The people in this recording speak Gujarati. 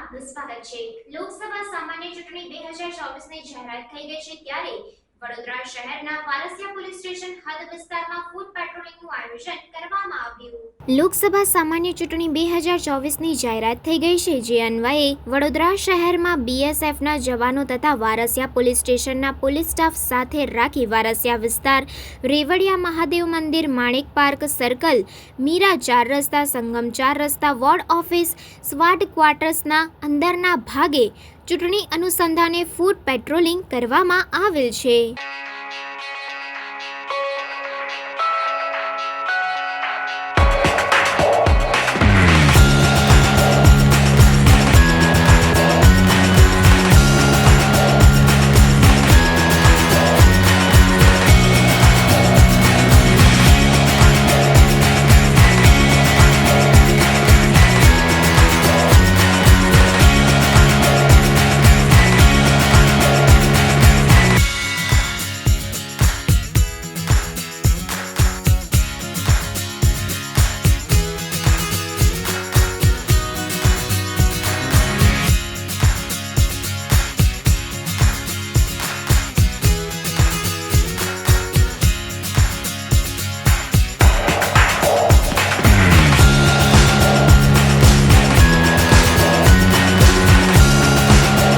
આપનું સ્વાગત છે। લોકસભા સામાન્ય ચૂંટણી 2024ની જાહેરાત થઈ ગઈ છે ત્યારે વડોદરા શહેરના વારસિયા પોલીસ સ્ટેશન હદ વિસ્તારમાં ફૂટ પેટ્રોલિંગનું આયોજન કરવામાં આવ્યું। લોકસભા સામાન્ય ચૂંટણી 2024ની જાહેરાત થઈ ગઈ છે જે અન્વયે વડોદરા શહેરમાં બીએસએફના જવાનો તથા વારસિયા પોલીસ સ્ટેશનના પોલીસ સ્ટાફ સાથે રાખી વારસિયા વિસ્તાર, રેવડિયા મહાદેવ મંદિર, માણેક પાર્ક સર્કલ, મીરા 4 રસ્તા, સંગમ 4 રસ્તા, વોર્ડ ઓફિસ, સ્વાટ ક્વાર્ટર્સના અંદરના ભાગે ચૂંટણી અનુસંધાને ફૂટ પેટ્રોલિંગ કરવામાં આવેલ છે।